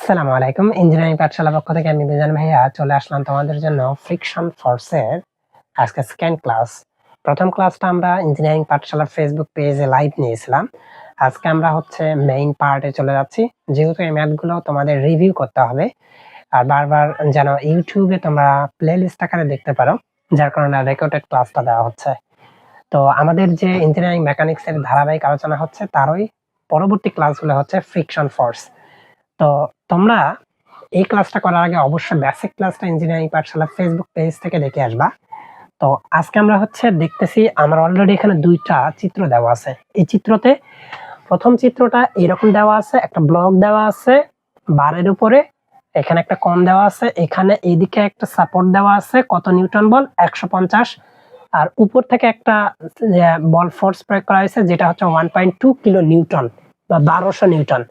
আসসালামু আলাইকুম। ইঞ্জিনিয়ারিং পাঠশালা পক্ষ থেকে আমি মিজান ভাইয়া চলে আসলাম তোমাদের জন্য ফ্রিকশন ফোর্সের আজকে সেকেন্ড ক্লাস। প্রথম ক্লাসটা আমরা ইঞ্জিনিয়ারিং পাঠশালার ফেসবুক পেজে লাইভ নিয়েছিলাম। আজকে আমরা মেইন পার্টে চলে যাচ্ছি। যেহেতু এই ম্যাথগুলো তোমাদের রিভিউ করতে হবে আর বারবার যেন ইউটিউবে তোমরা প্লেলিস্ট আকারে দেখতে পারো, যার কারণে রেকর্ডেড ক্লাসটা দেওয়া হচ্ছে। তো আমাদের যে ইঞ্জিনিয়ারিং মেকানিক্সের ধারাবাহিক আলোচনা হচ্ছে তারই পরবর্তী ক্লাসগুলো হচ্ছে ফ্রিকশন ফোর্স। তো তোমরা এই ক্লাসটা করার আগে অবশ্যই বেসিক ক্লাসটা ইঞ্জিনিয়ারিং পাঠশালা ফেসবুক পেজ থেকে দেখে আসবা। তো আজকে আমরা দেখতেছি আমার অলরেডি এখানে দুইটা চিত্র দেওয়া আছে। এই চিত্রতে প্রথম চিত্রটা এরকম দেওয়া আছে, একটা ব্লক দেওয়া আছে বারের উপরে, এখানে একটা কম দেওয়া আছে, এখানে এইদিকে একটা সাপোর্ট দেওয়া আছে, কত নিউটন বল 150, আর উপর থেকে একটা বল ফোর্স প্রয়োগ করা হয়েছে যেটা হচ্ছে 1.2 কিলো নিউটন বা 1200 নিউটন।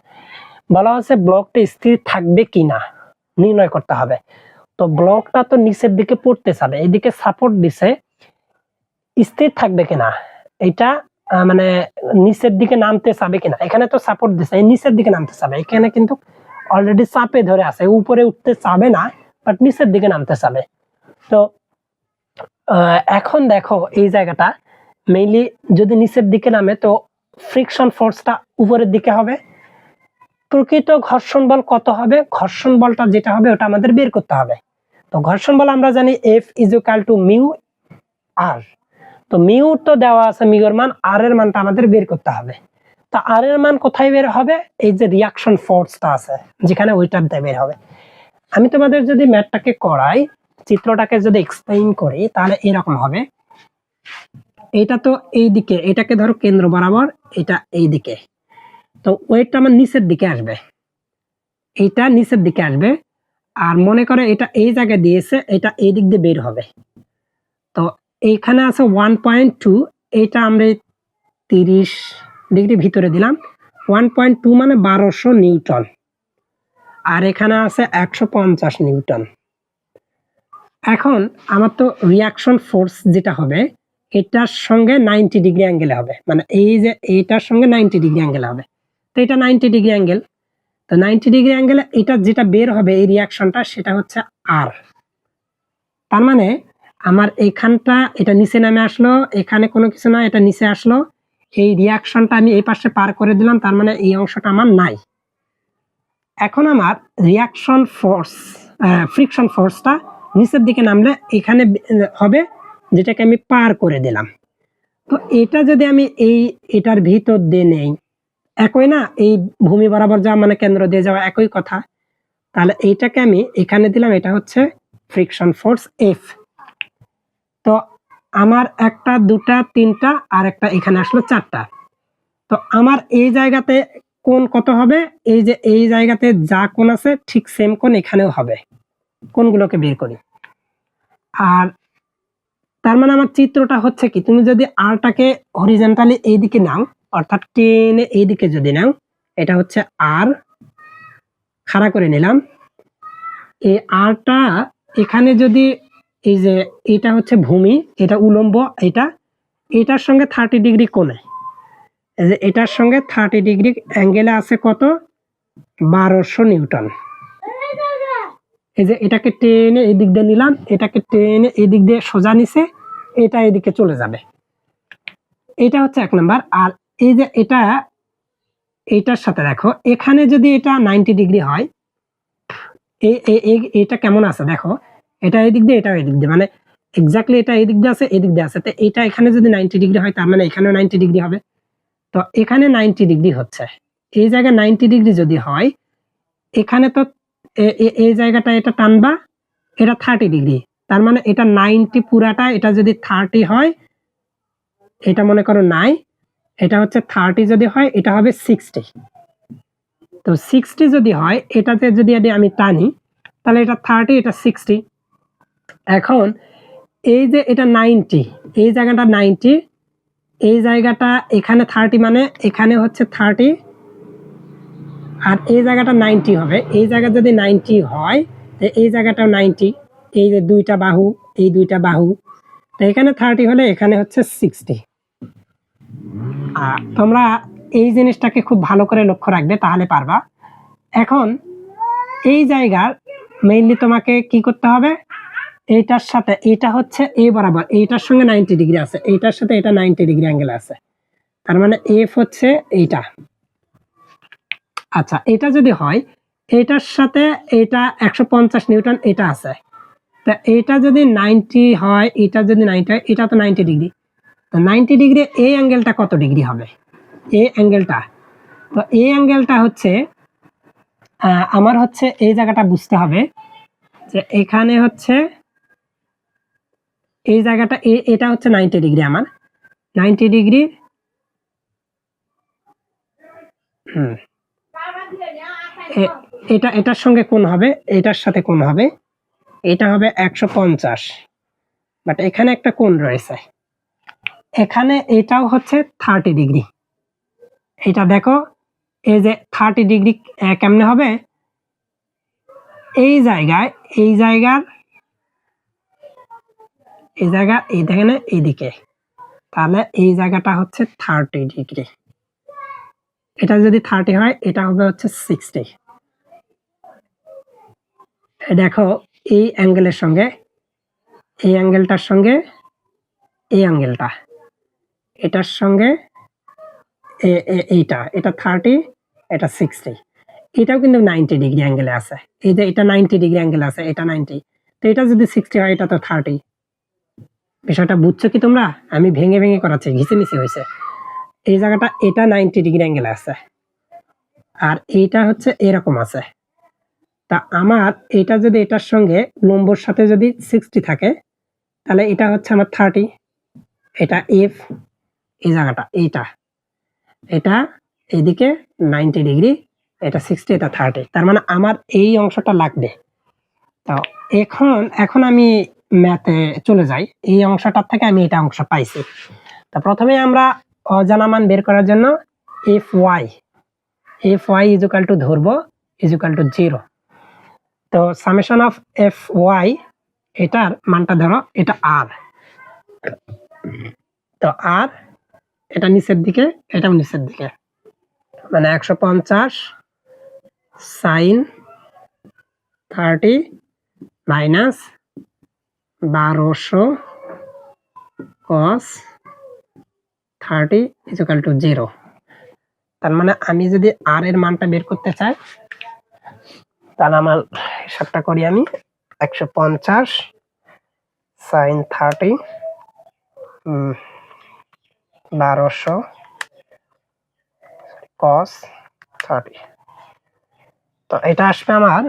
বলা হচ্ছে ব্লকটা স্থির থাকবে কিনা নির্ণয় করতে হবে। তো ব্লকটা তো নিচের দিকে পড়তে চাবে, এইদিকে সাপোর্ট দিছে, স্থির থাকবে কিনা এটা মানে নিচের দিকে নামতে চাবে কিনা, এখানে তো সাপোর্ট দিছে, এই নিচের দিকে নামতে চাবে, এখানে কিন্তু অলরেডি চাপে ধরে আছে, উপরে উঠতে চাবে না বাট নিচের দিকে নামতে চাবে। তো এখন দেখো এই জায়গাটা মেইনলি যদি নিচের দিকে নামে তো ফ্রিকশন ফোর্সটা উপরের দিকে হবে। প্রকৃত ঘর্ষণ বল কত হবে, ঘর্ষণ বলটা যেটা হবে ওটা আমাদের বের করতে হবে। তো ঘর্ষণ বল আমরা জানি F = মিউ আর। তো মিউ তো দেওয়া আছে, মিউ এর মান, আর এর মানটা আমাদের বের করতে হবে। তো আর এর মান কোথায় বের হবে, এই যে রিঅ্যাকশন ফোর্সটা আছে যেখানে ওইটাতে বের হবে। আমি তোমাদের যদি ম্যাথটাকে করাই, চিত্রটাকে যদি এক্সপ্লেইন করি তাহলে এরকম হবে। এটা তো এই দিকে, এটাকে ধরো কেন্দ্র বরাবর, এটা এই দিকে, তো ওয়েটটা আমার নিচের দিকে আসবে, এটা নিচের দিকে আসবে, আর মনে করে এটা এই জায়গায় দিয়েছে, এটা এই দিক দিয়ে বের হবে। তো এইখানে আছে 1.2, এটা আমরা 30 ডিগ্রি ভিতরে দিলাম, 1.2 মানে 1200 নিউটন, আর এখানে আছে 150 নিউটন। এখন আমার তো রিঅ্যাকশন ফোর্স যেটা হবে এটার সঙ্গে 90 ডিগ্রি অ্যাঙ্গেলে হবে, মানে এই যে এইটার সঙ্গে 90 ডিগ্রি অ্যাঙ্গেলে হবে। তো এটা 90 ডিগ্রি অ্যাঙ্গেল, তো 90 ডিগ্রি অ্যাঙ্গেলে এটা যেটা বের হবে এই রিঅ্যাকশনটা সেটা হচ্ছে আর। তার মানে আমার এইখানটা এটা নিচে নামে আসলো, এখানে কোনো কিছু না, এটা নিচে আসলো, এই রিঅ্যাকশনটা আমি এই পাশে পার করে দিলাম, তার মানে এই অংশটা আমার নাই। এখন আমার রিঅ্যাকশন ফোর্স ফ্রিকশন ফোর্সটা নিচের দিকে নামলে এখানে হবে, যেটাকে আমি পার করে দিলাম। তো এটা যদি আমি এটার ভিতর দিয়ে নেই, একই না, এই ভূমি বরাবর যাওয়া মানে কেন্দ্র দিয়ে যাওয়া একই কথা, তাহলে এইটাকে আমি এখানে দিলাম, এটা হচ্ছে ফ্রিকশন ফোর্স F। তো আমার একটা, দুটা, তিনটা, আর একটা এখানে আসলো 4টা। তো আমার এই জায়গাতে কোণ কত হবে, এই যে এই জায়গাতে যা কোণ আছে ঠিক সেম কোণ এখানেও হবে। কোণগুলোকে বের করি। আর তার মানে আমার চিত্রটা হচ্ছে কি, তুমি যদি আরটাকে হরিজন্টালি এইদিকে নাও, অর্থাৎ টেনে এইদিকে যদি নাও, এটা হচ্ছে আর, খাড়া করে নিলাম। এই আরটা এখানে যদি, এই যে এটা হচ্ছে ভূমি, এটা উলম্ব, এটার সঙ্গে 30 ডিগ্রি কোণে, এই যে এটার সঙ্গে 30 ডিগ্রি অ্যাঙ্গেলে আছে কত, 1200 নিউটন। এই যে এটাকে টেনে এই দিক দিয়ে নিলাম, এটাকে টেনে এই দিক দিয়ে সোজা নিচে, এটা এদিকে চলে যাবে। এটা হচ্ছে 1 নাম্বার। আর এই যে এটার সাথে দেখো এখানে যদি এটা 90 ডিগ্রি হয়, এটা কেমন আছে দেখো, এটা এই দিক দিয়ে, এটা এই দিক দিয়ে, মানে এক্স্যাক্টলি এটা এই দিক দিয়ে আছে, এই দিক দিয়ে আছে। তো এটা এখানে যদি 90 ডিগ্রি হয় তার মানে এখানেও 90 ডিগ্রি হবে। তো এখানে 90 ডিগ্রি হচ্ছে, এই জায়গায় 90 ডিগ্রি যদি হয়, এখানে তো এই জায়গাটা এটা টানবা, এটা 30 ডিগ্রি, তার মানে এটা 90 পুরাটা, এটা যদি 30 হয়, এটা মনে করো নাই, এটা হচ্ছে 30 যদি হয় এটা হবে 60। তো 60 যদি হয়, এটাতে যদি আমি টানি তাহলে এটা 30, এটা 60। এখন এই যে এটা 90, এই জায়গাটা 90, এই জায়গাটা এখানে 30, মানে এখানে হচ্ছে 30, আর এই জায়গাটা 90 হবে। এই জায়গা যদি 90 হয় এই জায়গাটাও 90, এই যে দুইটা বাহু, এই দুইটা বাহু, তো এখানে 30 হলে এখানে হচ্ছে 60। তোমরা এই জিনিসটাকে খুব ভালো করে লক্ষ্য রাখবে, তাহলে পারবা। এখন এই জায়গার মেইনলি তোমাকে কি করতে হবে, এইটার সাথে এটা হচ্ছে এ বরাবর, এইটার সঙ্গে 90 ডিগ্রি আছে, এইটার সাথে এটা 90 ডিগ্রি অ্যাঙ্গেল আছে, তার মানে এফ হচ্ছে এইটা। আচ্ছা, এটা যদি হয় এটার সাথে এটা 150 নিউটন এটা আছে, তা এটা যদি 90 হয়, এটা যদি 90 হয়, এটা তো 90 ডিগ্রি, তো 90 ডিগ্রি এই অ্যাঙ্গেলটা কত ডিগ্রি হবে, এই অ্যাঙ্গেলটা, তো এই অ্যাঙ্গেলটা হচ্ছে আমার হচ্ছে এই জায়গাটা বুঝতে হবে যে এখানে হচ্ছে এই জায়গাটা এটা হচ্ছে 90 ডিগ্রি, আমার 90 ডিগ্রি, এটা এটার সঙ্গে কোণ হবে, এটার সাথে কোণ হবে, এটা হবে 150, বাট এখানে একটা কোণ রয়েছে, এখানে এটাও হচ্ছে 30 ডিগ্রি। এটা দেখো এই যে 30 ডিগ্রি কেমনে হবে, এই জায়গায় এই জায়গা এই দেখেন এইদিকে, তাহলে এই জায়গাটা হচ্ছে 30 ডিগ্রি, এটা যদি 30 হয় এটা হবে হচ্ছে 60। দেখো এই অ্যাঙ্গেলের সঙ্গে এই অ্যাঙ্গেলটার সঙ্গে এই অ্যাঙ্গেলটা, এটার সঙ্গে এইটা, এটা 30, এটা 60, এটাও কিন্তু 90 ডিগ্রি অ্যাঙ্গেলে আছে, এই যে এটা 90 ডিগ্রি অ্যাঙ্গেল আছে, এটা 90, তো এটা যদি 60 হয় এটা তো 30। বিষয়টা বুঝছো কি তোমরা? আমি ভেঙে ভেঙে করাচ্ছি, ঘিচে নিচে হয়েছে, এই জায়গাটা এটা 90 ডিগ্রি অ্যাঙ্গেল আছে, আর এইটা হচ্ছে এরকম আছে, তা আমার এটা যদি এটার সঙ্গে লম্বর সাথে যদি 60 থাকে, তাহলে এটা হচ্ছে আমার 30, এটা এফ, এই জায়গাটা এইটা, এটা এইদিকে 90 ডিগ্রি, এটা 60, এটা 30, তার মানে আমার এই অংশটা লাগবে। তো এখন আমি ম্যাথে চলে যাই, এই অংশটার থেকে আমি এটা অংশ পাইছি। তো প্রথমে আমরা অজানা মান বের করার জন্য F Y is equal to ধরবো ইজ ইকুয়াল টু 0, তো সামেশন অফ এফ ওয়াই, এটার মানটা ধরো এটা আর, তো আর এটা নিচের দিকে, এটাও নিচের দিকে, মানে 150 sine 30 minus 1200 cos 30 is equal to 0। তার মানে আমি যদি আর এর মানটা বের করতে চাই, তাহলে আমার হিসাবটা করি আমি, 150 সাইন 30 1200 কস 30, তো এটা আসবে আমার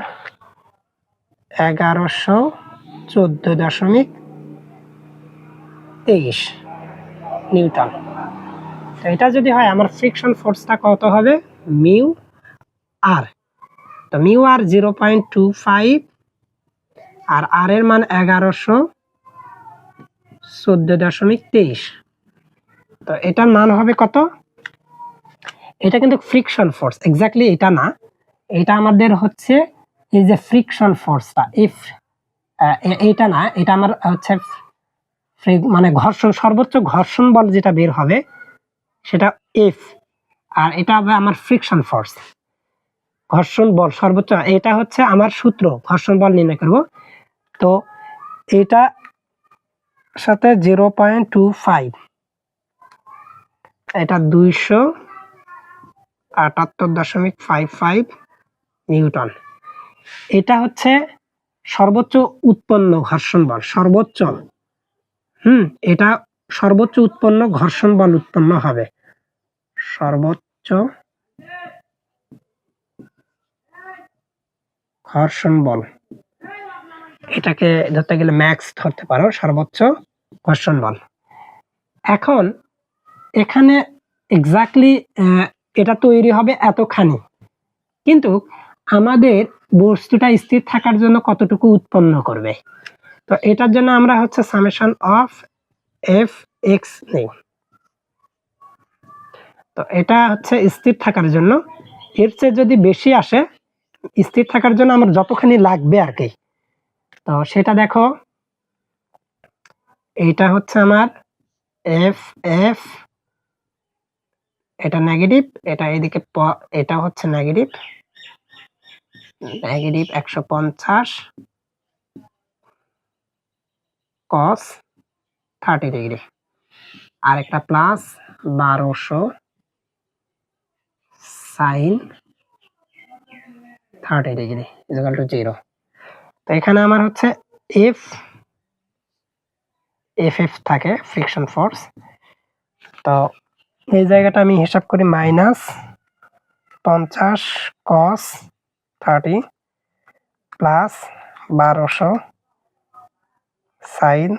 1114.23 নিউটন। তো এটা যদি হয় আমার ফ্রিকশন ফোর্সটা কত হবে, মিউ আর, তো মিউ আর 0.25, আর আর এর মান 1114.23, তো এটার মান হবে কত, এটা কিন্তু ফ্রিকশন ফোর্স, এক্স্যাক্টলি এটা না, এটা আমাদের হচ্ছে এই যে ফ্রিকশন ফোর্সটা, ইফ এইটা না, এটা আমার হচ্ছে মানে ঘর্ষণ, সর্বোচ্চ ঘর্ষণ বল যেটা বের হবে সেটা এফ, আর এটা হবে আমার ফ্রিকশন ফোর্স, ঘর্ষণ বল সর্বোচ্চ, এটা হচ্ছে আমার সূত্র ঘর্ষণ বল নির্ণয় করব। তো এটা সাথে 0.25, এটা 278.55 নিউটন, এটা হচ্ছে সর্বোচ্চ উৎপন্ন ঘর্ষণ বল, সর্বোচ্চ, এটা সর্বোচ্চ উৎপন্ন ঘর্ষণ বল উৎপন্ন হবে, সর্বোচ্চ ঘর্ষণ বল, এটাকে ধরতে গেলে ম্যাক্স ধরতে পারো, সর্বোচ্চ ঘর্ষণ বল। এখন এখানে এক্স্যাক্টলি এটা তৈরি হবে এতখানি, কিন্তু আমাদের বস্তুটা স্থির থাকার জন্য কতটুকু উৎপন্ন করবে, তো এটার জন্য আমরা হচ্ছে সামেশন অফ এফ এক্স নেই, তো এটা হচ্ছে স্থির থাকার জন্য, এর চেয়ে যদি বেশি আসে স্থির থাকার জন্য আমার যতখানি লাগবে আর কি, তো সেটা দেখো, এইটা হচ্ছে আমার এফ এফ, এটা নেগেটিভ, এটা এইদিকে এটা হচ্ছে নেগেটিভ, নেগেটিভ 150 কস 30 ডিগ্রি, আর একটা plus 1200 sine 30 degree equal to 0। তো এখানে আমার হচ্ছে এফ থাকে ফ্রিকশন ফোর্স। তো এই জায়গাটা আমি হিসাব করি মাইনাস 50 কস 30 প্লাস 1200 সাইন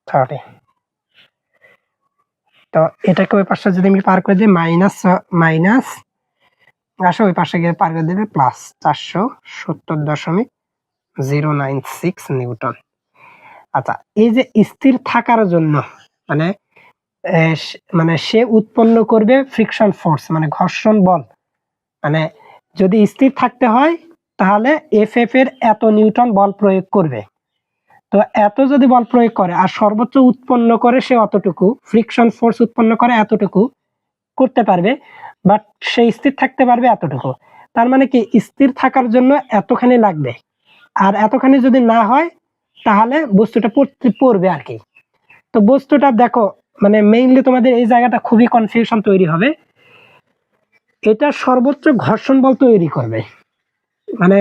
30। তো এটাকে ওই পাশে যদি আমি পার করে দিই মাইনাস আসে ওই পাশে গিয়ে পার করে দেবে প্লাস 470.096 নিউটন। আচ্ছা, এই যে স্থির থাকার জন্য মানে সে উৎপন্ন করবে ফ্রিকশন ফোর্স মানে ঘর্ষণ বল, মানে যদি স্থির থাকতে হয় তাহলে এফ এর এত নিউটন বল প্রয়োগ করবে। তো এত যদি বল প্রয়োগ করে আর সর্বোচ্চ উৎপন্ন করে সে অতটুকু, ফ্রিকশন ফোর্স উৎপন্ন করে এতটুকু করতে পারবে, বাট সে স্থির থাকতে পারবে এতটুকু। তার মানে কি স্থির থাকার জন্য এতখানি লাগবে, আর এতখানি যদি না হয় তাহলে বস্তুটা পড়বে আর কি। তো বস্তুটা দেখো মানে মেইনলি তোমাদের এই জায়গাটা খুবই কনফিউশন তৈরি হবে। এটা সর্বোচ্চ ঘর্ষণ বল তৈরি করবে, মানে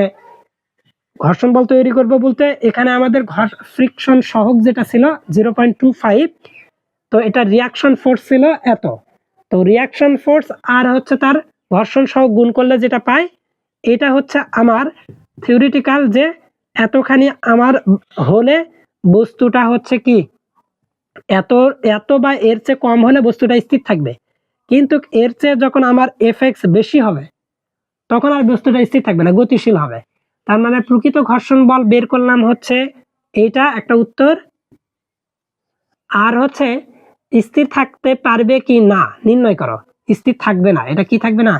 ঘর্ষণ বল তৈরি করবে বলতে এখানে আমাদের ফ্রিকশন সহগ যেটা ছিল 0.25, তো এটা রিয়াকশন ফোর্স ছিল এত। তো রিয়াকশন ফোর্স আর হচ্ছে তার ঘর্ষণ সহগ গুণ করলে যেটা পাই, এটা হচ্ছে আমার থিওরিটিক্যাল যে এতখানি আমার হলে বস্তুটা হচ্ছে কি এত বা এর চেয়ে কম হলে বস্তুটা স্থির থাকবে, কিন্তু এর চেয়ে যখন আমার এফএক্স বেশি হবে তখন আর বস্তুটা স্থির থাকবে না, গতিশীল হবে। তার মানে প্রকৃত ঘর্ষণ বল বের করলাম হচ্ছে এইটা একটা উত্তর, আর হচ্ছে স্থির থাকতে পারবে কি না নির্ণয় করো। স্থির থাকবে না, এটা কি থাকবে না,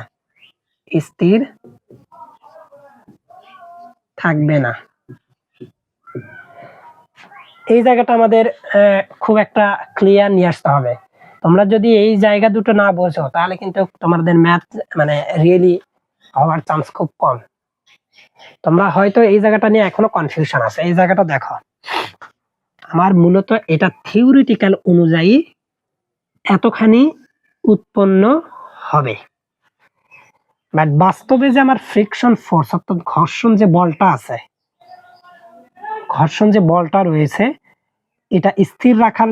স্থির থাকবে না। এই জায়গাটা আমাদের খুব একটা ক্লিয়ার নিয়ে আসতে হবে। তোমরা যদি এই জায়গা দুটো না বোঝো তাহলে কিন্তু তোমাদের ম্যাথ মানে রিয়েলি হওয়ার চান্স খুব কম। তোমরা হয়তো এই জায়গাটা নিয়ে এখনো কনফিউশন আছে। এই জায়গাটা দেখো, আমার মূলত এটা থিওরিটিক্যাল অনুযায়ী এতখানি উৎপন্ন হবে, বাট বাস্তবে যে আমার ফ্রিকশন ফোর্স অর্থাৎ ঘর্ষণ যে বলটা আছে, ঘর্ষণ যে বলটা রয়েছে এটা স্থির রাখার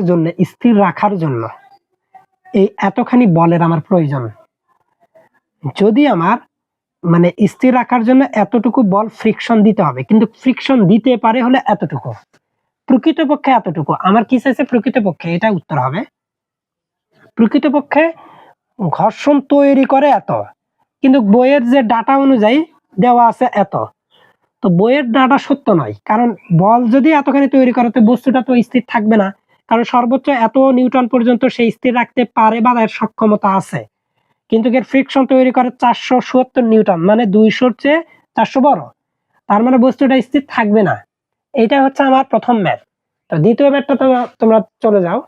জন্য এই এতখানি বলের আমার প্রয়োজন। যদি আমার মানে স্থির রাখার জন্য এতটুকু বল ফ্রিকশন দিতে হবে, কিন্তু ফ্রিকশন দিতে পারে হলে এতটুকু, প্রকৃতপক্ষে এতটুকু আমার কি চাইছে, প্রকৃতপক্ষে এটা উত্তর হবে প্রকৃতপক্ষে ঘর্ষণ তৈরি করে এত, কিন্তু বইয়ের যে ডাটা অনুযায়ী দেওয়া আছে এত। তো বইয়ের ডাটা সত্য নয়, কারণ বল যদি এতখানি তৈরি করে তো বস্তুটা তো স্থির থাকবে না, কারণ সর্বোচ্চ এত নিউটন পর্যন্ত সে স্থির রাখতে পারে বা এর সক্ষমতা আছে, কিন্তু এর ফ্রিকশন তৈরি করে 470 নিউটন, মানে 200-র চেয়ে 400 বড়, তার মানে বস্তুটা স্থির থাকবে না। এটা হচ্ছে আমার প্রথম ম্যাথ। তো দ্বিতীয় ম্যাথটা তোমরা চলে যাও।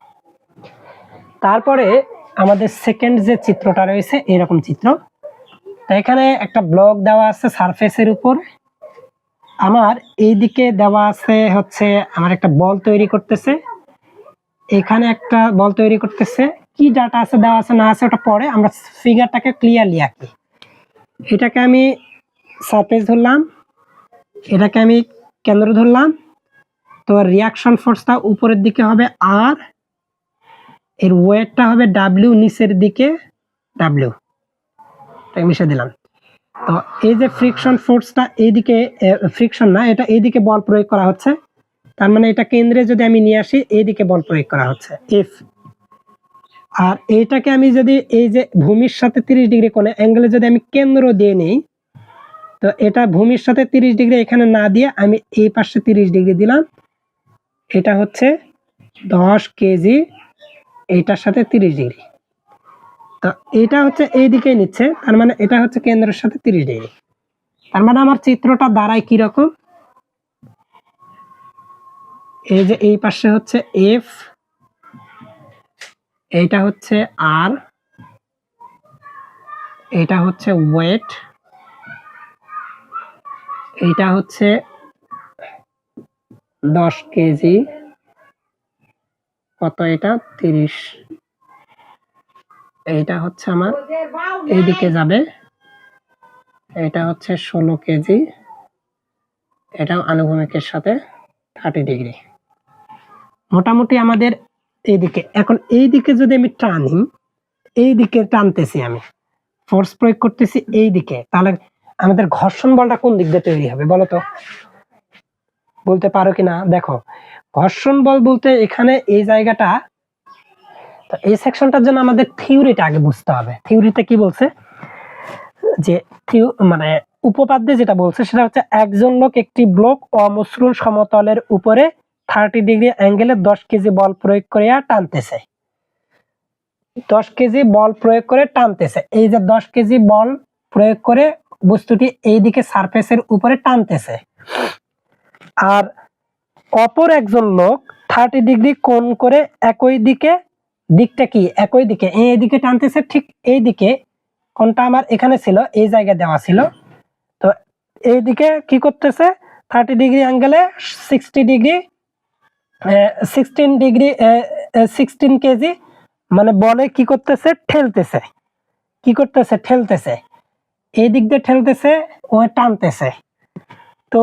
তারপরে আমাদের সেকেন্ড যে চিত্রটা রয়েছে এরকম চিত্র। তো এখানে একটা ব্লক দেওয়া আছে সারফেসের উপর, আমার এই দিকে দেওয়া আছে হচ্ছে আমার একটা বল তৈরি করতেছে, এখানে একটা বল তৈরি করতেছে, কি ডাটা আছে দেওয়া আছে না আছে ওটা পরে, আমরা ফিগারটাকে ক্লিয়ারলি আঁকি। এটাকে আমি সারফেস ধরলাম, এটাকে আমি কেন্দ্র ধরলাম। তো রিয়াকশন ফোর্সটা উপরের দিকে হবে আর, এর ওয়েটটা হবে ডাব্লিউ, নিচের দিকে ডাব্লিউ, তাই মিশে দিলাম। তো এই যে ফ্রিকশন ফোর্সটা এইদিকে, ফ্রিকশন না এটা এইদিকে বল প্রয়োগ করা হচ্ছে, তার মানে এটা কেন্দ্রে যদি আমি নিয়ে আসি এইদিকে বল প্রয়োগ করা হচ্ছে এফ। আর এইটাকে আমি যদি এই যে ভূমির সাথে 30 ডিগ্রি কোণে অ্যাঙ্গেলে যদি আমি কেন্দ্র দিয়ে নেই, তো এটা ভূমির সাথে 30 ডিগ্রি এখানে না দিয়ে আমি এই পাশে 30 ডিগ্রি দিলাম, এটা হচ্ছে 10 কেজি, এইটার সাথে 30 ডিগ্রি। তো এটা হচ্ছে এই দিকে নিচ্ছে, তার মানে এটা হচ্ছে কেন্দ্রের সাথে 30 ডিগ্রি। তার মানে আমার চিত্রটা দাঁড়ায় কি রকম, এই যে এই পাশে হচ্ছে এফ, এইটা হচ্ছে আর, এটা হচ্ছে ওয়েট, এইটা হচ্ছে 10 কেজি, কত এটা 30, এইটা হচ্ছে আমার এইদিকে যাবে, এটা হচ্ছে 16 কেজি, এটাও আনুভূমিকের সাথে 30 ডিগ্রি। মোটামুটি আমাদের এইদিকে, এখন এইদিকে যদি আমি টানি, এইদিকে টানতেছি আমি, ফোর্স প্রয়োগ করতেছি এইদিকে, তাহলে আমাদের ঘর্ষণ বলটা কোন দিক দিয়ে তৈরি হবে বলো তো, বলতে পারো কিনা? দেখো, ঘর্ষণ বল বলতে এখানে এই জায়গাটা, তো এই সেকশনটার জন্য আমাদের থিওরিটা আগে বুঝতে হবে। থিওরিতে কি বলছে, যে মানে উপপাদ্যে যেটা বলছে সেটা হচ্ছে একজন লোক একটি ব্লক অমসৃণ সমতলের উপরে 30 ডিগ্রি অ্যাঙ্গেলে 10 কেজি বল প্রয়োগ করে টানতেছে। 10 কেজি বল প্রয়োগ করে টানতেছে, এই যে 10 কেজি বল প্রয়োগ করে বস্তুটি এইদিকে সারফেসের উপরে টানতেছে, আর অপর একজন লোক 30 ডিগ্রি কোণ করে একই দিকে, দিকটা কি একই দিকে, এইদিকে টানতেছে, ঠিক এই দিকে, কোনটা আমার এখানে ছিল, এই জায়গায় দেওয়া ছিল, তো এইদিকে কি করতেছে 30 ডিগ্রি অ্যাঙ্গেলে 60 ডিগ্রি 16 ডিগ্রি 16 কেজি মানে বলে কি করতেছে, ঠেলতেছে, কি করতেছে, ঠেলতেছে, এই দিক দিয়ে ঠেলতেছে, ও টানতেছে। তো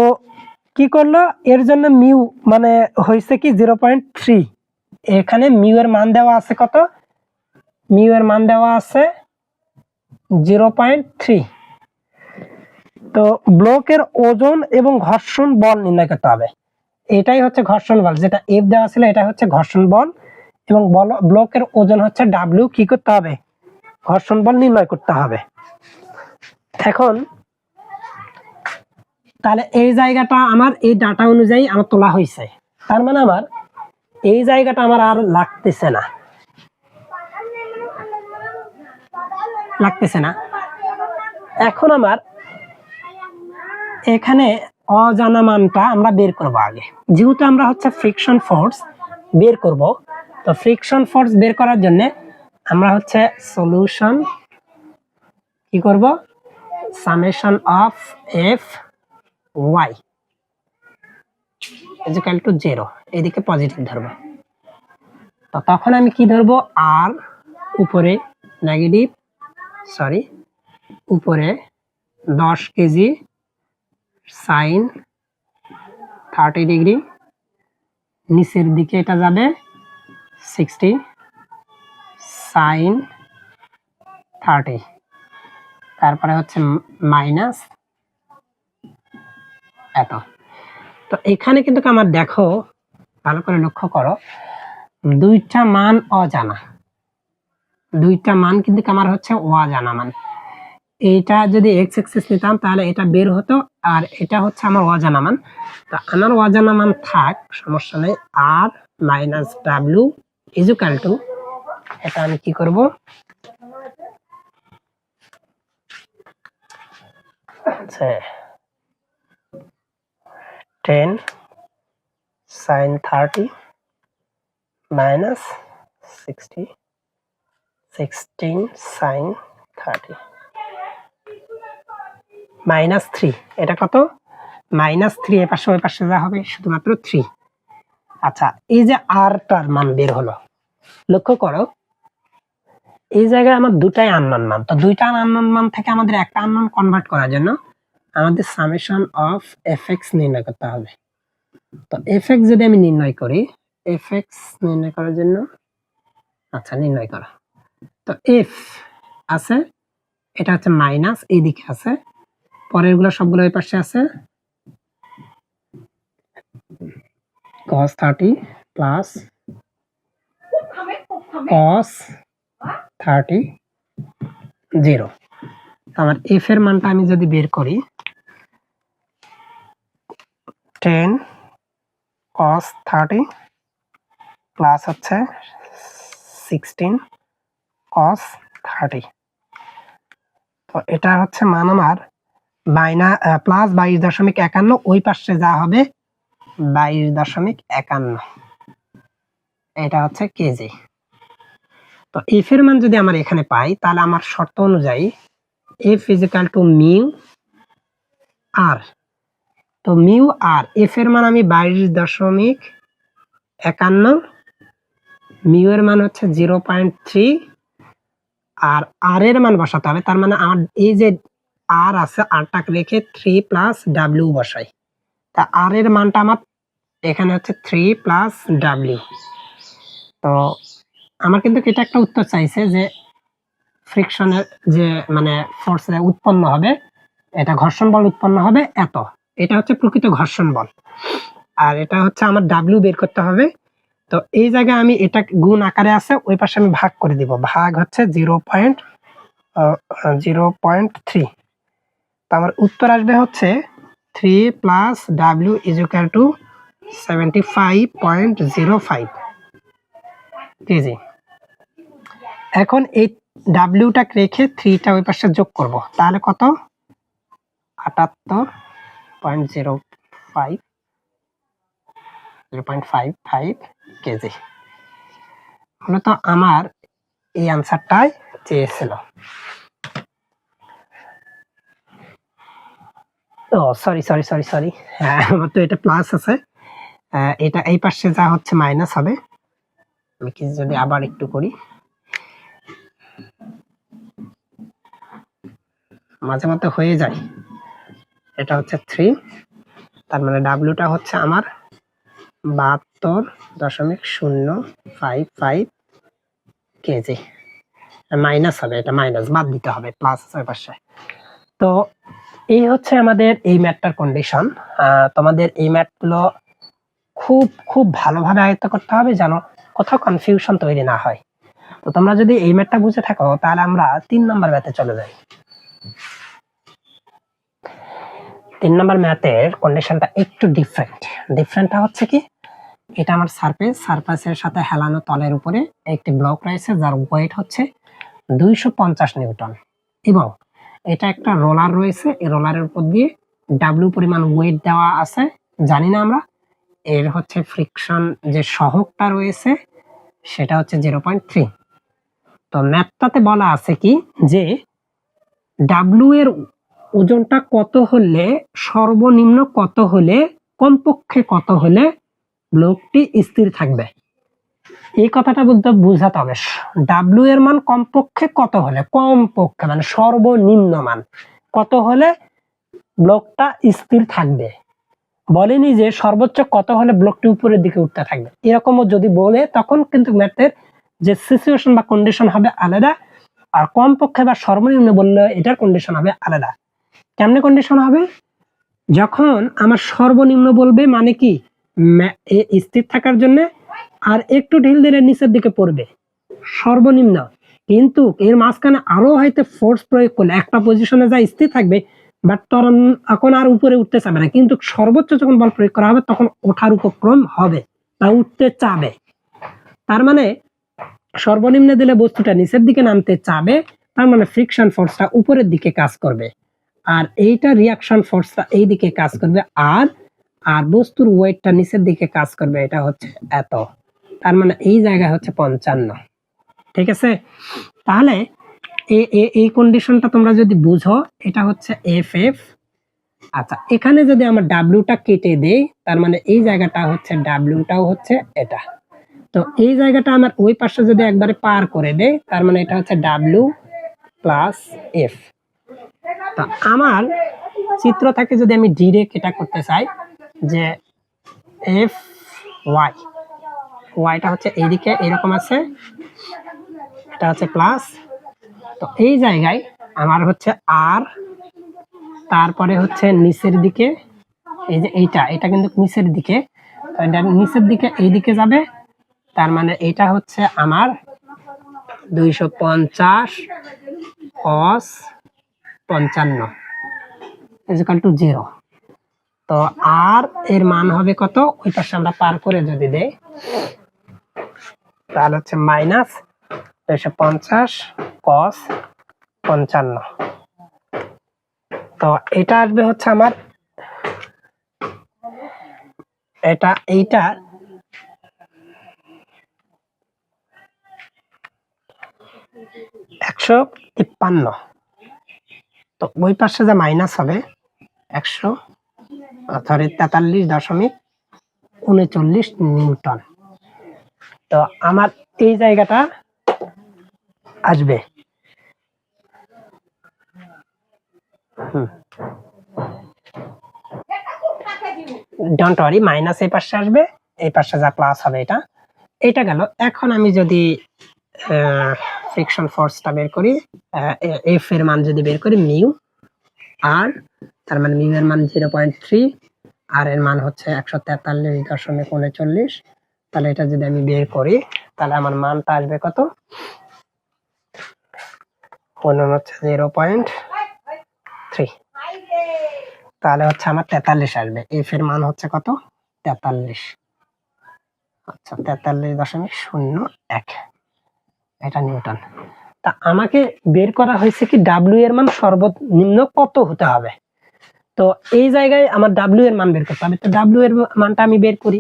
কি করলো, এর জন্য মিউ মানে হয়েছে কি 0.3, এখানে মিউ এর মান দেওয়া আছে কত, মিউ এর মান দেওয়া আছে 0.3। তো ব্লকের ওজন এবং ঘর্ষণ বল নির্ণয় করতে হবে, এটাই হচ্ছে ঘর্ষণ বল, যেটা এফ দেওয়া ছিল এটা হচ্ছে ঘর্ষণ বল, এবং ব্লকের ওজন হচ্ছে ডাব্লিউ, কি করতে হবে, ঘর্ষণ বল নির্ণয় করতে হবে। এখন তাহলে এই জায়গাটা আমার এই ডাটা অনুযায়ী আমার তোলা হয়েছে, তার মানে আমার এই জায়গাটা আমার আর লাগতেছে না, লাগতেছে না। এখন আমার এখানে অজানা মানটা আমরা বের করব আগে, যেহেতু আমরা হচ্ছে ফ্রিকশন ফোর্স বের করব, তো ফ্রিকশন ফোর্স বের করার জন্য আমরা হচ্ছে সলিউশন কি করব, summation of F Y equal to 0, এদিকে পজিটিভ ধরবো, তো তখন আমি কি ধরবো, আর উপরে নেগেটিভ, সরি উপরে 10 কেজি সাইন 30 ডিগ্রি, নিচের দিকে এটা যাবে 60 সাইন 30, তারপরে হচ্ছে মাইনাস এত। তো এখানে কিন্তু আমার দেখো, ভালো করে লক্ষ্য করো, দুইটা মান অজানা, দুইটা মান কিন্তু আমার হচ্ছে অজানা মান। এইটা যদি এক্স এক্সিস নিতাম তাহলে এটা বের হতো, আর এটা হচ্ছে আমার অজানা মান, তো আমার অজানা মান থাক, সমস্যা নেই, আর মাইনাস ডাব্লিউ ইকুয়াল টু, এটা আমি কি করব, আচ্ছা 10 sin 30 minus 16 sin 30 মাইনাস 3, এটা কত, মাইনাস 3, এ পাশে ওই পাশে যা হবে শুধুমাত্র 3। আচ্ছা, এই যে আরটার মান বের হলো, লক্ষ্য করো এই জায়গায় আমার দুটাই আননোন মান, তো দুইটা আননোন মান থেকে আমাদের একটা আননোন কনভার্ট করার জন্য আমাদের সামেশন অফ এফএক্স নির্ণয় করতে হবে। তো এফএক্স যদি আমি নির্ণয় করি, এফএক্স নির্ণয় করার জন্য, আচ্ছা নির্ণয় করা, তো এফ আছে, এটা হচ্ছে মাইনাস, এইদিকে আছে, পরের গুলো সবগুলো এই পাশে আছে, cos 30 প্লাস cos 30 0। আমার এফ এর মানটা আমি যদি বের করি, 10 cos 30 প্লাস হচ্ছে 16 cos 30, তো এটা হচ্ছে মান আমার প্লাস 22.51, ওই পাশে যা হবে 22.51, এটা হচ্ছে কেজি। তো এফ এর মান যদি আমার এখানে পাই, তাহলে আমার শর্ত অনুযায়ী F is equal to mu R তো মিউ আর এফ এর মান আমি 22.51, মিউ এর মান হচ্ছে 0.3, আর আর এর মান বসাতে হবে। তার মানে আমার এই যে আর আছে, আরটাকে রেখে 3 প্লাস ডাব্লিউ বসাই। তা আর এর মানটা আমার এখানে হচ্ছে 3 প্লাস ডাব্লিউ। তো আমার কিন্তু এটা একটা উত্তর চাইছে যে ফ্রিকশনের যে মানে ফোর্স উৎপন্ন হবে, এটা ঘর্ষণ বল উৎপন্ন হবে এত, এটা হচ্ছে প্রকৃত ঘর্ষণ বল। আর এটা হচ্ছে আমার ডাব্লিউ বের করতে হবে। তো এই জায়গায় আমি এটা গুণ আকারে আছে, ওই পাশে আমি ভাগ করে দিব, ভাগ হচ্ছে 0.3। তো আমার উত্তর আসবে হচ্ছে 3 plus W is equal two 75.05 KG. এখন এই ডাব্লিউটা রেখে 3টা ওই পাশে যোগ করব, তাহলে কত? 0.55 কেজি। মূলত আমার এই আনসারটাই চেয়েছিল। ও সরি, হ্যাঁ আমার তো এটা প্লাস আছে, এটা এই পাশে যা হচ্ছে মাইনাস হবে। আমি কি যদি আবার একটু করি, মাঝে মধ্যে হয়ে যায়। এটা হচ্ছে 3, তার মানে ডাব্লিউটা হচ্ছে আমার 72.055 কেজি। মাইনাস হবে, এটা মাইনাস বাদ দিতে হবে, প্লাস আছে পাশে। তো এই হচ্ছে আমাদের এই ম্যাথটার কন্ডিশন। তোমাদের এই ম্যাথগুলো খুব খুব ভালোভাবে আয়ত্ত করতে হবে, যেন কোথাও কনফিউশন তৈরি না হয়। তো তোমরা যদি এই ম্যাথটা বুঝে থাকো, তাহলে আমরা 3 নম্বর ম্যাথে চলে যাই। 3 নম্বর ম্যাথের কন্ডিশনটা একটু ডিফারেন্টটা হচ্ছে কি, এটা আমার সারফেসের সাথে হেলানো তলের উপরে একটি ব্লক রয়েছে, যার ওয়েট হচ্ছে 250 নিউটন, এবং এটা একটা রোলার রয়েছে। এই রোলারের উপর দিয়ে ডাব্লিউ পরিমাণ ওয়েট দেওয়া আছে, জানি না আমরা। এর হচ্ছে ফ্রিকশন যে সহগটা রয়েছে সেটা হচ্ছে 0.3। তো ম্যাথটাতে বলা আছে কি যে ডাব্লিউ এর ওজনটা কত হলে, সর্বনিম্ন কত হলে, কমপক্ষে কত হলে ব্লকটি স্থির থাকবে। এই কথাটা বলতে বোঝাতে হবে ডাব্লিউ এর মান কমপক্ষে কত হলে, কমপক্ষে মানে সর্বনিম্ন মান কত হলে ব্লকটা স্থির থাকবে। বলেনি যে সর্বোচ্চ কত হলে ব্লকটি উপরের দিকে উঠতে থাকবে। এরকমও যদি বলে, তখন কিন্তু ম্যাথের যে সিচুয়েশন বা কন্ডিশন হবে আলাদা, আর কমপক্ষে বা সর্বনিম্ন বললে এটার কন্ডিশন হবে আলাদা। কেমনে কন্ডিশন হবে? যখন আমার সর্বনিম্ন বলবে, মানে কি স্থির থাকার জন্য আর একটু ঢিল দিলে নিচের দিকে পড়বে, সর্বনিম্ন। কিন্তু এর মাঝখানে আরো হয়তো ফোর্স প্রয়োগ করলে একটা পজিশনে যা স্থির থাকবে, বাট তখন আর উপরে উঠতে চাবে না। কিন্তু সর্বোচ্চ যখন বল প্রয়োগ করা হবে, তখন ওঠার উপক্রম হবে বা উঠতে চাবে। তার মানে সর্বনিম্ন দিলে বস্তুটা নিচের দিকে নামতে চাবে, তার মানে ফ্রিকশন ফোর্সটা উপরের দিকে কাজ করবে, আর এইটা রিয়াকশন ফোর্সটা এই দিকে কাজ করবে, আর বস্তুর ওয়েটটা নিচের দিকে কাজ করবে। এটা হচ্ছে এত, তার মানে এই জায়গা হচ্ছে 55। ঠিক আছে? তাহলে এই কন্ডিশনটা তোমরা যদি বুঝো, এটা হচ্ছে এফ এফ। আচ্ছা, এখানে যদি আমরা ডাব্লিউটা কেটে দেই, তার মানে এই জায়গাটা হচ্ছে ডাব্লিউটাও হচ্ছে এটা। তো এই জায়গাটা আমার ওই পাশে যদি একবারে পার করে দেই, তার মানে এটা হচ্ছে ডাব্লিউ প্লাস এফ। তো আমার চিত্র থেকে যদি আমি ডিরেক্ট এটা করতে চাই, যে এফ ওয়াইটা হচ্ছে এইদিকে এরকম আছে, এটা হচ্ছে প্লাস। তো এই জায়গায় আমার হচ্ছে আর, তারপরে হচ্ছে নিচের দিকে এই যে এটা কিন্তু নিচের দিকে, তো এটা নিচের দিকে এইদিকে যাবে। তার মানে এটা হচ্ছে আমার 250 cos 55 ইকুয়াল টু 0। তো আর এর মান হবে কত, ওই পাশে আমরা পার করে যদি দেই, তাহলে হচ্ছে মাইনাস 250 cos 55। তো এটা আসবে হচ্ছে আমার এইটা 153। তো ওই পাশে যা মাইনাস হবে 100 সরি 43.39 নিউটন। তো আমার এই জায়গাটা আসবে ডোন্ট ওয়ারি, মাইনাস এই পাশে আসবে, এই পাশে যা প্লাস হবে এটা গেল। এখন আমি যদি ফ্রিকশন ফোর্সটা বের করি, এফ এর মান যদি বের করি মিউ আর, তার মানে মিউ এর মান 0.3 আর এর মান হচ্ছে 143.39, তাহলে এটা যদি আমি বের করি তাহলে আমার মানটা আসবে কত, হচ্ছে 0.3, তাহলে হচ্ছে আমার 43 আসবে। এফ এর মান হচ্ছে কত, 43, আচ্ছা 43.01, এটা নিউটন। তা আমাকে বের করা হয়েছে কি ডাব্লিউ এর মান সর্বনিম্ন কত হতে হবে। তো এই জায়গায় আমার ডাব্লিউ এর মান বের করতে হবে। তো ডাব্লিউ এর মানটা আমি বের করি।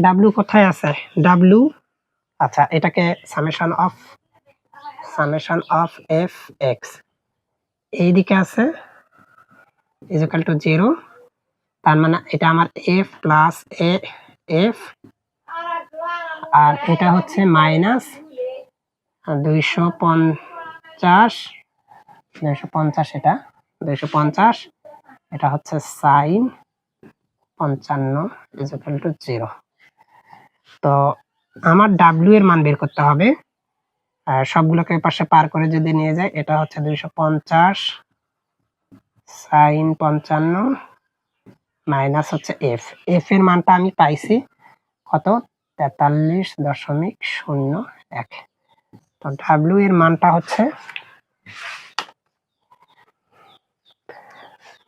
ডাব্লিউ কোথায় আছে, ডাব্লিউ, আচ্ছা এটাকে সামেশন অফ এফ এক্স এইদিকে আছে ইকুয়াল টু 0, তার মানে এটা আমার এফ প্লাস এ এফ, আর এটা হচ্ছে মাইনাস 250, এটা 250, এটা হচ্ছে সাইন 55 ইকুয়াল টু 0। তো আমার ডাব্লিউ এর মান বের করতে হবে, সবগুলোকে পাশে পার করে যদি নিয়ে যায়, এটা হচ্ছে 250 সাইন 55 মাইনাস হচ্ছে এফ, এফ এর মানটা আমি পাইছি কত, 43.01। তো ডাব্লিউ এর মানটা হচ্ছে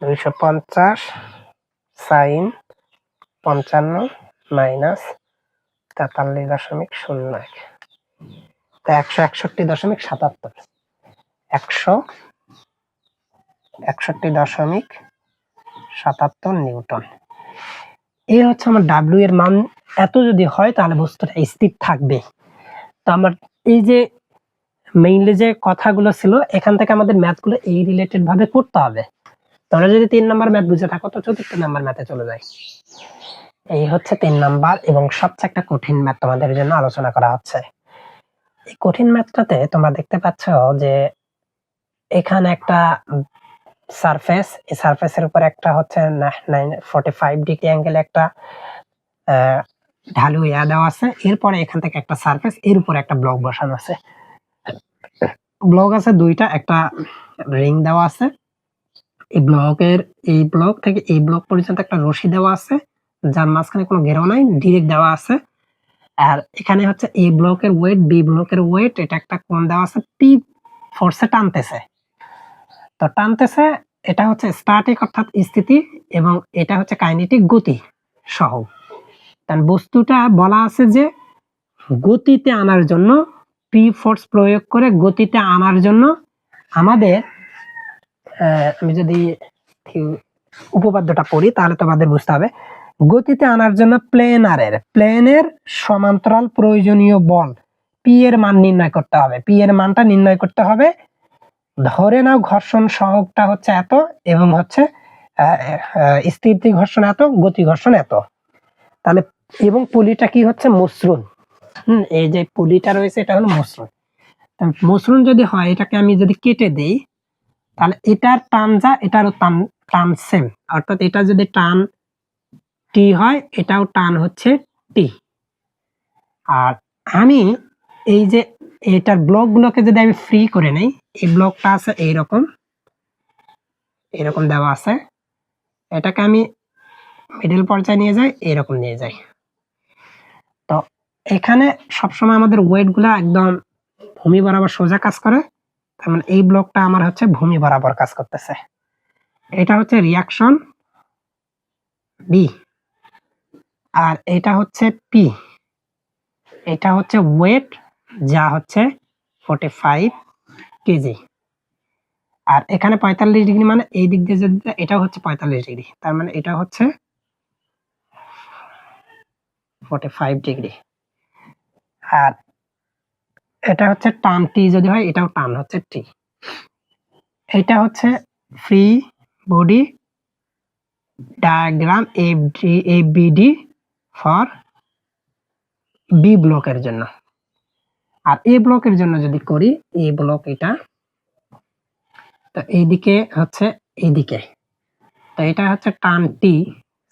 250 সাইন 55 মাইনাস 43.01, 161.77, 161.77 নিউটন। এই হচ্ছে আমার ডাব্লিউ এর মান। এত যদি হয় তাহলে বস্তুটা স্থির থাকবে। তো আমার এই যে মেইনলি যে কথাগুলো ছিল, এখান থেকে আমাদের ম্যাথগুলো এই রিলেটেড ভাবে করতে হবে। তোমরা যদি 3 নাম্বার ম্যাথ বুঝে থাকো তো 4th নাম্বার ম্যাথে চলে যায়। এই হচ্ছে 3 নাম্বার এবং সবচেয়ে একটা কঠিন ম্যাথ তোমাদের জন্য আলোচনা করা হচ্ছে। এই কঠিন ম্যাথটাতে তোমরা দেখতে পাচ্ছ যে এখানে একটা সারফেস, এই সারফেসের উপর একটা হচ্ছে 45 ডিগ্রি অ্যাঙ্গেলে একটা ঢালু দেওয়া আছে। এরপরে এখান থেকে একটা সারফেস, এর উপরে একটা ব্লক বসানো আছে। ব্লক আছে দুইটা, একটা রিং দেওয়া আছে। এই ব্লক থেকে এই ব্লক পর্যন্ত একটা রশি দেওয়া আছে, যার মাঝখানে কোনো ঘেরাও নাই, ডিরেক্ট দেওয়া আছে। আর এখানে হচ্ছে এই ব্লকের ওয়েট, বি ব্লকের ওয়েট, এটা একটা কোণ দেওয়া আছে, পি ফোর্সে টানতেছে। তো টানতেছে, এটা হচ্ছে স্ট্যাটিক অর্থাৎ স্থিতি, এবং এটা হচ্ছে কাইনেটিক গতি সহ। কারণ বস্তুটা বলা আছে যে গতিতে আনার জন্য, পি ফোর্স প্রয়োগ করে গতিতে আনার জন্য আমাদের, আমি যদি উপপাদ্যটা পড়ি তাহলে তোমাদের বুঝতে হবে, গতিতে আনার জন্য প্লেনের সমান্তরাল প্রয়োজনীয় বল পি এর মান নির্ণয় করতে হবে। পি এর মানটা নির্ণয় করতে হবে, ধরে নাও ঘর্ষণ সহগটা হচ্ছে এত, এবং হচ্ছে স্থিতি ঘর্ষণ এত, গতি ঘর্ষণ এত। তাহলে এবং পুলিটা কি হচ্ছে মসৃণ, এই যে পুলিটা রয়েছে এটা হলো মসৃণ। মসৃণ যদি হয়, এটাকে আমি যদি কেটে দেই তাহলে এটার টান যা, এটারও টান সেম, অর্থাৎ এটা যদি টান টি হয়, এটাও টান হচ্ছে টি। আর আমি এই যে এটার ব্লক গুলোকে যদি আমি ফ্রি করে নেই, এই ব্লকটা আছে এরকম দেওয়া আছে, এটাকে আমি মিডল পর্যায়ে নিয়ে যাই, এরকম নিয়ে যাই। তো এখানে সবসময় আমাদের ওয়েট গুলা একদম ভূমি বরাবর সোজা কাজ করে, তার মানে এই ব্লকটা আমার হচ্ছে ভূমি বরাবর কাজ করতেছে। এটা হচ্ছে রিয়াকশন বি, আর এটা হচ্ছে পি, এটা হচ্ছে ওয়েট যা হচ্ছে 45 কেজি। আর এখানে 45 ডিগ্রি মানে এই দিক দিয়ে যদি এটাও হচ্ছে 45 ডিগ্রি, তার মানে এটা হচ্ছে 45 ডিগ্রি। আর এটা হচ্ছে টান টি যদি হয়, এটাও টান হচ্ছে টি। এটা হচ্ছে ফ্রি বডি ডায়াগ্রাম এবিডি ফর বি ব্লকের জন্য। আর এ ব্লকের জন্য যদি করি, এ ব্লক এটা, তো এইদিকে হচ্ছে এইদিকে, তো এটা হচ্ছে টান টি,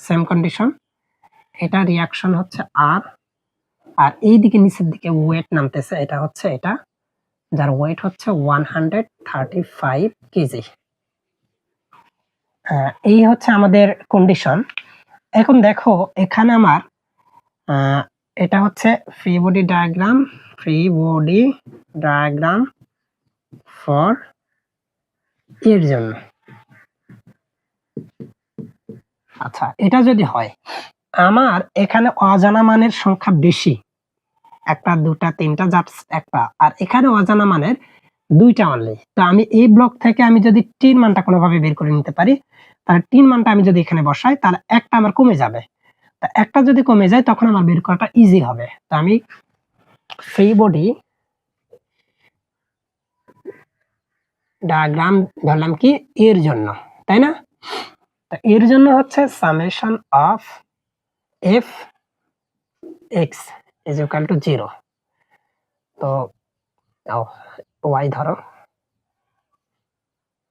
সেম কন্ডিশন, এটা রিয়াকশন হচ্ছে আর, আর এইদিকে নিচের দিকে ওয়েট নামতেছে, এটা হচ্ছে এটা, যার ওয়েট হচ্ছে 135 কেজি। এই হচ্ছে আমাদের কন্ডিশন। এখন দেখো এখানে আমার এটা হচ্ছে ফ্রি বডি ডায়াগ্রাম ফর এর জন্য। আচ্ছা, এটা যদি হয়, আমার এখানে অজানা মানের সংখ্যা বেশি, একটা দুটা তিনটা, জাস্ট একটা, আর এখানে অজানা মানের দুইটা অনলি। তো আমি এই ব্লক থেকে আমি যদি টির মানটা কোনোভাবে বের করে নিতে পারি, তাহলে টির মানটা আমি যদি এখানে বসাই, তাহলে একটা আমার কমে যাবে। তা একটা যদি কমে যায় তখন আমার বের করাটা ইজি হবে। তো আমি ফ্রি বডি ডায়াগ্রাম ধরলাম কি এর জন্য, তাই না? তো এর জন্য হচ্ছে summation of F x is equal to 0। তো ওয়াই ধরো,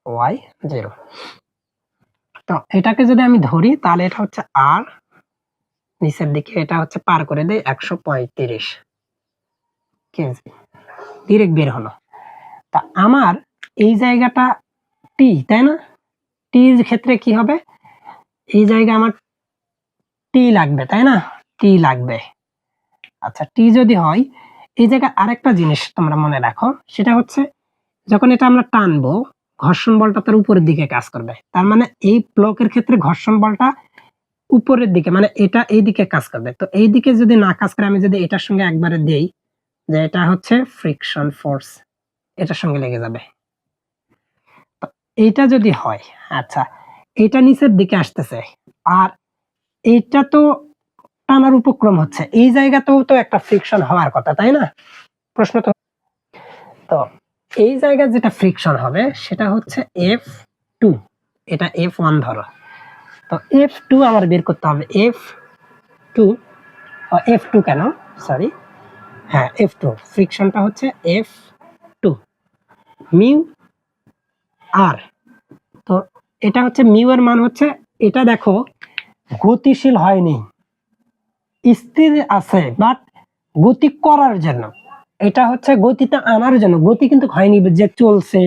ওয়াই 0। তো এটাকে যদি আমি ধরি তাহলে এটা হচ্ছে আর, নিচের দিকে এটা হচ্ছে পার করে দেয় 135 কেজি, ডিরেক্ট বের হলো। তা আমার এই জায়গাটা টি, তাই না? টির ক্ষেত্রে কি হবে, এই জায়গায় আমার টি লাগবে, তাই না? টি লাগবে। আচ্ছা, টি যদি হয়, এই জায়গায় আরেকটা জিনিস তোমরা মনে রাখো, সেটা হচ্ছে যখন এটা আমরা টানবো, ঘর্ষণ বলটা তার উপরের দিকে কাজ করবে। তার মানে এই ব্লকের ক্ষেত্রে ঘর্ষণ বলটা উপরের দিকে, মানে এটা এই দিকে কাজ করবে। তো এই দিকে যদি না কাজ করে, আমি যদি এটার সঙ্গে একবারে দেই যে এটা হচ্ছে ফ্রিকশন ফোর্স, এটার সঙ্গে লেগে যাবে। তো এইটা যদি হয়, আচ্ছা, এটা নিচের দিকে আসতেছে, আর এইটা তো টানার উপক্রম হচ্ছে, এই জায়গাতেও তো একটা ফ্রিকশন হওয়ার কথা, তাই না? প্রশ্ন তো, তো এই জায়গায় যেটা ফ্রিকশন হবে সেটা হচ্ছে F2, এটা F1 ধরো। তো F2 আমার বের করতে হবে, F2 কেন, সরি, হ্যাঁ F2, ফ্রিকশনটা হচ্ছে F2 মিউ আর। তো এটা হচ্ছে মিউ এর মান হচ্ছে, এটা দেখো গতিশীল হয়নি, স্থির আছে, বাট গতি করার জন্য, এটা হচ্ছে গতিতে আনার জন্য, গতি কিন্তু হয়নি যে চলছে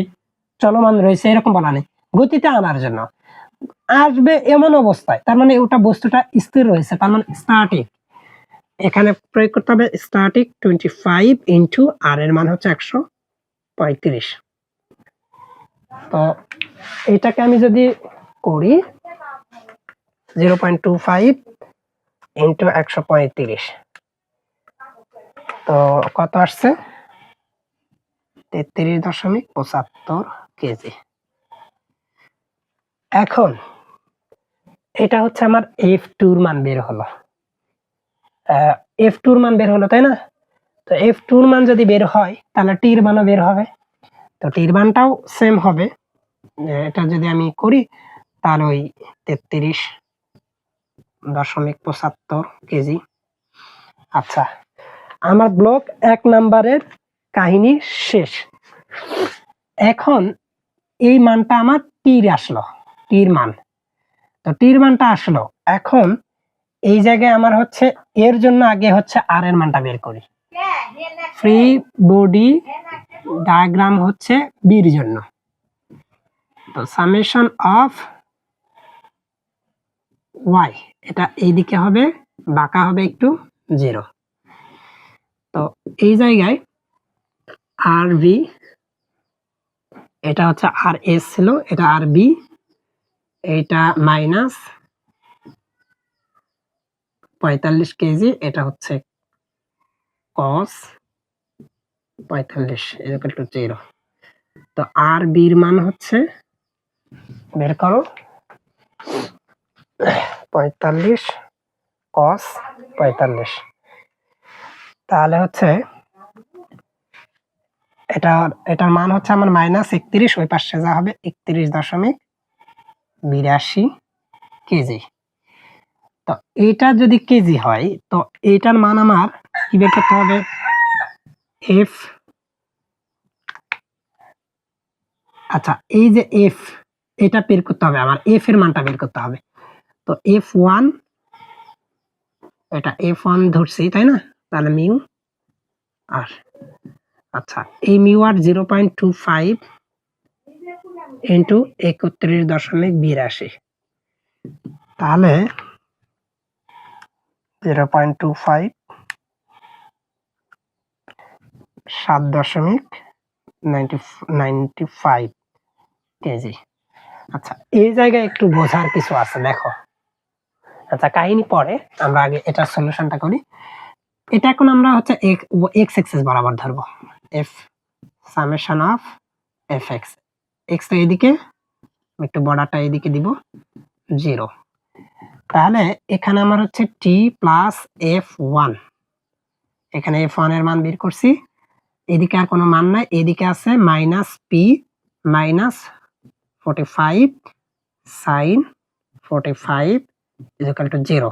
চলমান রয়েছে এরকম বলা নেই, গতিতে আনার জন্য আসবে এমন অবস্থায়, তার মানে ওটা বস্তুটা স্থির রয়েছে, তার মানে স্ট্যাটিক। এখানে প্রয়োগ করতে হবে স্ট্যাটিক 25 ইন্টু আর এর মান হচ্ছে 135। তো এটাকে আমি যদি করি 0.25 ইন্টু 135, তো কত আসছে, 33.75 কেজি। এখন এটা হচ্ছে আমার F2 মান বের হলো, F2 মান বের হলো, তাই না? তো F2 মান যদি বের হয় তাহলে টির মানও বের হবে। তো টির মানটাও সেম হবে, এটা যদি আমি করি তাহলে ওই 33.75 কেজি। আচ্ছা, আমার ব্লক 1 নাম্বারের কাহিনী শেষ। এখন এই মানটা আমার টির আসলো, টির মান, তো টির মানটা আসলো। এখন এই জায়গায় আমার হচ্ছে এর জন্য আগে হচ্ছে আর এর মানটা বের করি। ফ্রি বডি ডায়াগ্রাম হচ্ছে বির জন্য, তো সামেশন অফ ওয়াই, এটা এইদিকে হবে, বাঁকা হবে একটু, 0। তো এই জায়গায় আর বি, এটা হচ্ছে আর এস ছিল, এটা আর বি, এইটা মাইনাস 45 কেজি, এটা হচ্ছে কস 45 ইকুয়াল টু 0। তো আর বির মান হচ্ছে, বের করো, 45 কস 45, তাহলে হচ্ছে এটার মান হচ্ছে আমার -31, ওই পাশে যা হবে 31.82 কেজি। তো এটা যদি কেজি হয় তো এটার মান আমার কি বের করতে হবে, এফ, আচ্ছা এই যে এফ, এটা বের করতে হবে আমার, এফ এর মানটা বের করতে হবে। তো এফ ওয়ান, এটা এফ ওয়ান ধরছি তাই না, তাহলে মিউ আর, আচ্ছা এই মিউ আর 0.25 ইন্টু 31.82, তাহলে 0.25 7.95 কেজি। আচ্ছা এই জায়গায় একটু বোঝার কিছু আছে, দেখো। আচ্ছা কাহিনী পরে, আমরা আগে এটার সলিউশনটা করি। এটা এখন আমরা হচ্ছে এক্স এক্সিস বরাবর ধরবো, F summation of F x, x তো এদিকে, একটু বর্ডারটা এদিকে দিব 0, তাহলে এখানে আমার হচ্ছে টি প্লাস এফ ওয়ান, এখানে এফ ওয়ান এর মান বের করছি, এদিকে আর কোনো মান নাই, এদিকে আছে minus P minus 45 sine 45 equal to 0।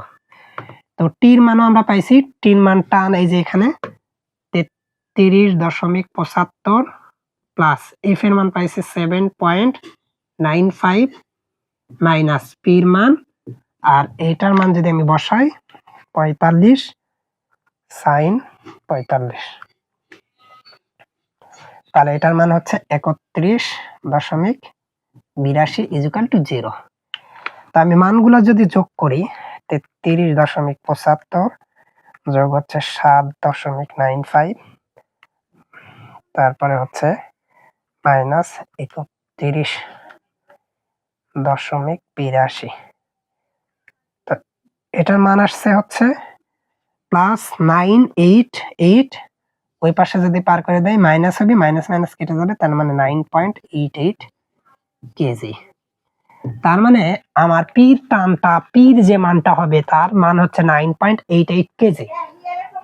তো টির মানও আমরা পাইছি, টির মান টান এই যে এখানে 33.75 প্লাস এফ এর মান পাইছি 7.95 মাইনাস পির মান, আর এইটার মান যদি আমি বসাই 45 সাইন 45, তাহলে এটার মান হচ্ছে 31.82 ইকুয়াল টু 0। তা আমি মানগুলো যদি যোগ করি 33.75 যোগ হচ্ছে 7.95, তারপরে হচ্ছে মাইনাস 31.82, তো এটার মান আসছে হচ্ছে প্লাস 988, ওই পাশে যদি পার করে দেয় মাইনাস হবে, মাইনাস মাইনাস কেটে যাবে, তার মানে 9.88 কেজি। তার মানে আমার পির টানটা, পির যে মানটা হবে তার মান হচ্ছে 9.88 কেজি।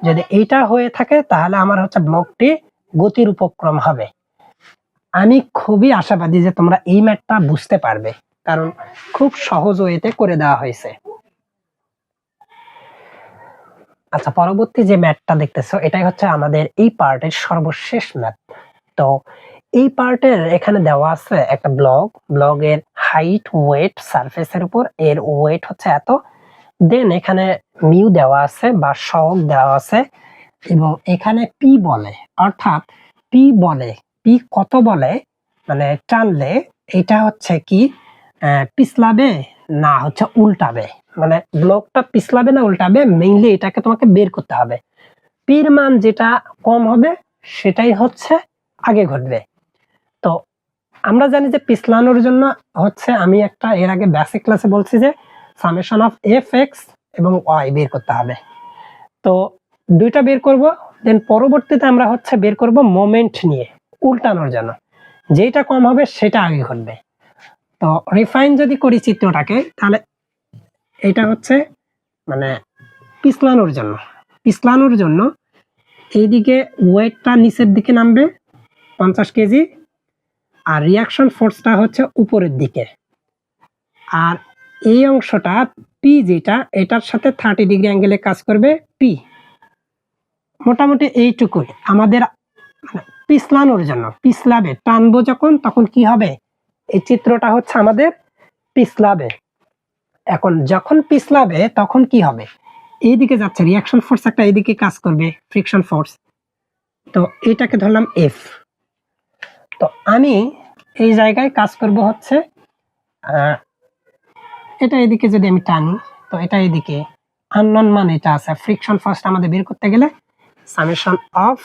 যদি এইটা হয়ে থাকে তাহলে আমার হচ্ছে ব্লকটি গতির উপক্রম হবে। আমি খুবই আশাবাদী যে তোমরা এই ম্যাথটা বুঝতে পারবে, কারণ খুব সহজ ওয়েতে করে দেওয়া হয়েছে। আচ্ছা পরবর্তী যে ম্যাথটা দেখতেছো এটাই হচ্ছে আমাদের এই পার্টের সর্বশেষ ম্যাথ। তো এই পার্টের এখানে দেওয়া আছে একটা ব্লগের হাইট ওয়েট সারফেসের উপর, এর ওয়েট হচ্ছে এত, দেন এখানে মিউ দেওয়া আছে বা সহগ দেওয়া আছে, এবং এখানে পি বলে, অর্থাৎ পি বলে, পি কত বলে মানে টানলে এটা হচ্ছে কি পিছলাবে না হচ্ছে উল্টাবে, মানে ব্লকটা পিছলাবে না উল্টাবে, মেইনলি এটাকে তোমাকে বের করতে হবে। পির মান যেটা কম হবে সেটাই হচ্ছে আগে ঘটবে। তো আমরা জানি যে পিছলানোর জন্য হচ্ছে, আমি একটা এর আগে বেসিক ক্লাসে বলছি যে সামেশন অফ এফ এক্স এবং ওয়াই বের করতে হবে। তো দুইটা বের করব, দেন পরবর্তীতে আমরা হচ্ছে বের করব মোমেন্ট নিয়ে উল্টানোর জন্য, যেটা কম হবে সেটা আগে ঘটবে। তো রিফাইন যদি করি চিত্রটাকে, তাহলে এটা হচ্ছে মানে পিছলানোর জন্য এইদিকে ওয়েটটা নিচের দিকে নামবে 50 কেজি, আর রিয়াকশন ফোর্সটা হচ্ছে উপরের দিকে, আর এই অংশটা পি যেটা এটার সাথে 30 ডিগ্রি অ্যাঙ্গেলে কাজ করবে পি। মোটামুটি এইটুকুই আমাদের পিছলানোর জন্য, পিছলাবে টানবো যখন তখন কি হবে, এই চিত্রটা হচ্ছে আমাদের পিছলাবে। এখন যখন পিছলাবে তখন কি হবে, এইদিকে যাচ্ছে রিয়াকশন ফোর্স একটা এইদিকে কাজ করবে ফ্রিকশন ফোর্স, তো এটাকে ধরলাম এফ। তো আমি এই জায়গায় কাজ করব হচ্ছে এটা এদিকে যদি আমি টানি, তো এটা এদিকে আননোন মান এটা আছে, ফ্রিকশন ফোর্স আমাদের বের করতে গেলে summation of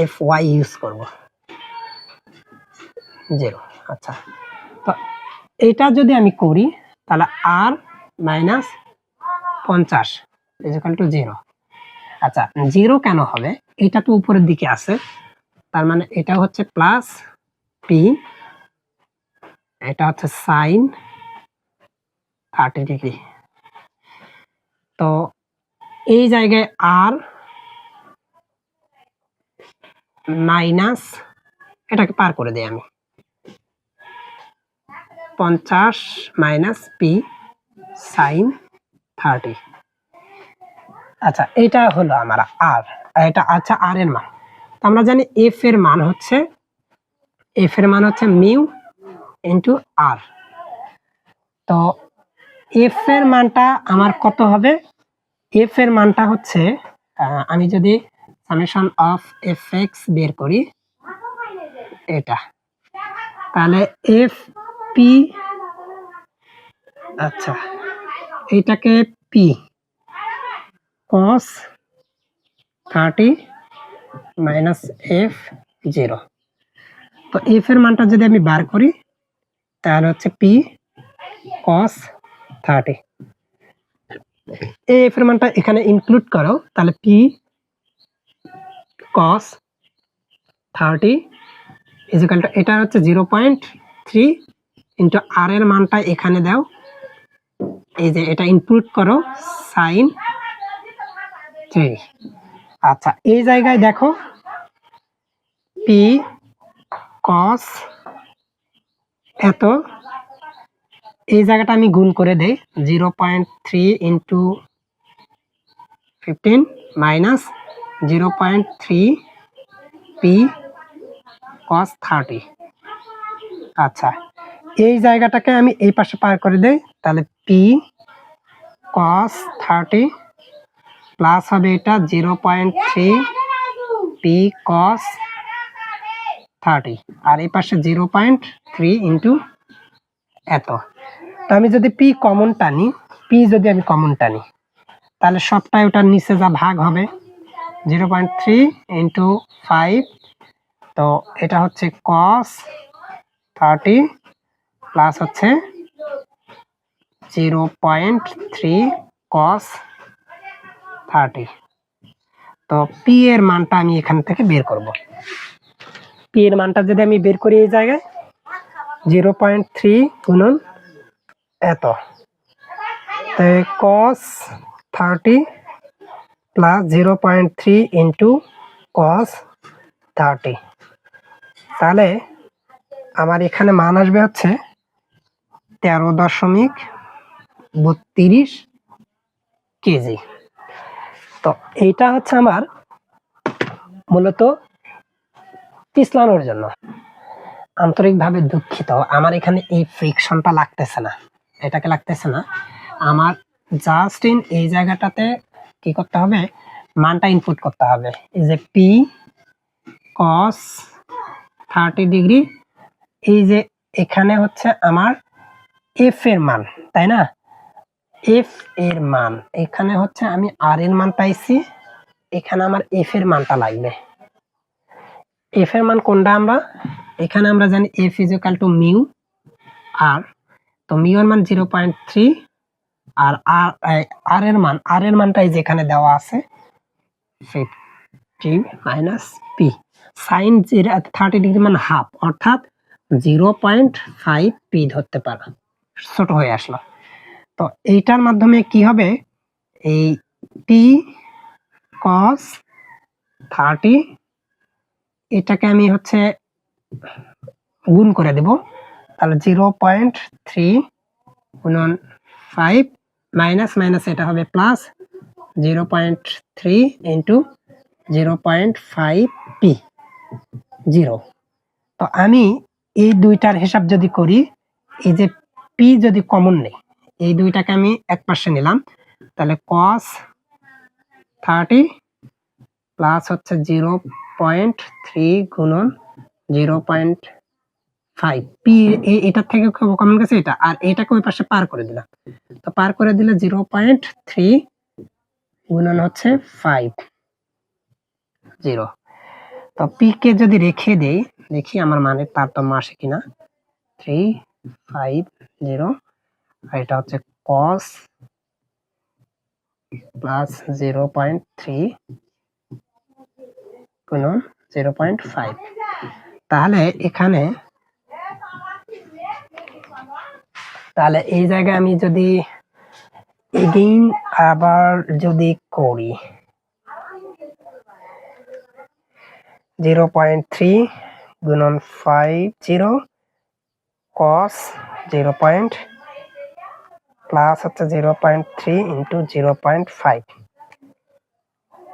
F Y use করব 0। আচ্ছা তো এটা যদি আমি করি তাহলে আর মাইনাস 50 ইকুয়াল টু 0। আচ্ছা 0 কেন হবে, এটা তো উপরের দিকে আছে, তার মানে এটা হচ্ছে প্লাস পি, এটা হচ্ছে সাইন 30 ডিগ্রি। তো এই জায়গায় আর মাইনাস, এটাকে পার করে দিই আমি, 50 মাইনাস পি সাইন 30। আচ্ছা, এটা হলো আমার আর, এটা আচ্ছা আর এর মান। তো আমরা জানি এফ এর মান হচ্ছে মিউ ইন্টু আর। তো এফ এর মানটা আমার কত হবে? এফ এর মানটা হচ্ছে আমি যদি সামেশন অফ এফ এক্স বের করি এটা, তাহলে এফ পি, আচ্ছা এইটাকে পি কস 30 মাইনাস এফ 0। তো এফ এর মানটা যদি আমি বার করি তাহলে হচ্ছে পি কস 30। এফ এর মানটা এখানে ইনক্লুড করো, তাহলে পি কস 30 ইজিক্যাল টু, এটা হচ্ছে 0.3 ইন্টু আর এর মানটা এখানে দাও, এই যে এটা ইনক্লুড করো সাইন 3। আচ্ছা, এই জায়গায় দেখো পি কস এত, এই জায়গাটা আমি গুণ করে দেই 0.3 ইন্টু 15 মাইনাস 0.3 পি কস 30। আচ্ছা, এই জায়গাটাকে আমি এই পাশে পার করে দেই, তাহলে পি কস 30 প্লাস হবে এটা 0.3 পি কস 30, আর এই পাশে 0.3 ইন্টু এত। তো আমি যদি পি কমন টানি, তাহলে সবটাই ওটার নিচে যা ভাগ হবে 0.3 ইন্টু 5, তো এটা হচ্ছে কস 30 প্লাস হচ্ছে 0.3 কস 30। তো পি এর মানটা আমি এখান থেকে বের করব। পি এর মানটা যদি আমি বের করি এই জায়গায় 0.3 গুণন এত, তাই কস 30 প্লাস 0.3 ইন্টু কস 30, তাহলে আমার এখানে মান আসবে হচ্ছে 13.32 কেজি। তো এইটা হচ্ছে আমার মূলত পিছলানোর জন্য। আন্তরিকভাবে দুঃখিত, আমার এখানে এই ফ্রিকশনটা লাগতেছে না, এটাকে লাগতেছে না। আমার জাস্ট এই জায়গাটাতে কি করতে হবে, মানটা ইনপুট করতে হবে। এই যে পি কস 30 ডিগ্রি, এই যে এখানে হচ্ছে আমার এফ এর মান, তাই না? এফ এর মান এখানে হচ্ছে আমি আর এর মান পাইছি, এখানে আমার এফ এর মানটা লাগবে। এফ এর মান কোনটা? এখানে আমরা জানি F is equal to mu R, তো মিউ এর মান 0.3, আর আর এর মানটাই যেখানে দেওয়া আছে 50 মাইনাস পি সাইন 30 ডিগ্রি মান হাফ, অর্থাৎ 0.5 পি ধরতে পারো, ছোট হয়ে আসলো। তো এইটার মাধ্যমে কি হবে, এই পি কস 30 এটাকে আমি হচ্ছে গুণ করে দেব, তাহলে 0.3 গুণন 5 মাইনাস মাইনাস এটা হবে প্লাস 0.3 ইন্টু 0.5 পি 0। তো আমি এই দুইটার হিসাব যদি করি, এই যে পি যদি কমন নেই, এই দুইটাকে আমি এক পাশে নিলাম, তাহলে cos 30 প্লাস হচ্ছে 0.3 গুণন 0.5 পি, এটার থেকে কমন গেছে এটা, আর এটাকে ওই পাশে পার করে দিলাম, তো পার করে দিলে 0.3 গুণন হচ্ছে 5 0। তো পি কে যদি রেখে দেই, দেখি আমার মানের তারতম্য আসে কিনা, 350, আর এটা হচ্ছে cos প্লাস 0.3 গুণন 0.5। তাহলে এখানে, তাহলে এই জায়গায় আমি যদি এগেইন আবার যদি করি 0.3 গুণন 50 cos 0. প্লাস হচ্ছে 0.3 ইন্টু 0.5।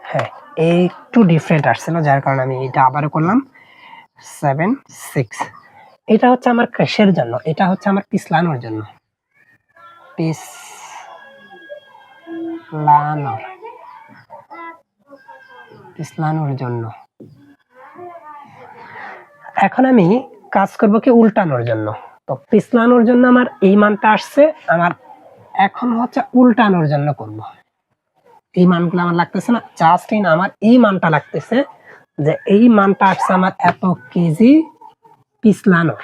হ্যাঁ, এই একটু ডিফারেন্ট আসছিল, যার কারণে আমি এটা আবারও করলাম 7, 6। এটা হচ্ছে আমার কিসের জন্য? এটা হচ্ছে আমার পিছলানোর জন্য, পিছলানোর জন্য। এখন আমি কাজ করব কি উল্টানোর জন্য। তো পিছলানোর জন্য আমার এই মানটা আসছে, আমার এখন হচ্ছে উল্টানোর জন্য করব। এই মানগুলো আমার লাগতেছে না, জাস্ট ইন আমার এই মানটা লাগতেছে, যে এই মানটা আসছে আমার এত কেজি পিছলানোর।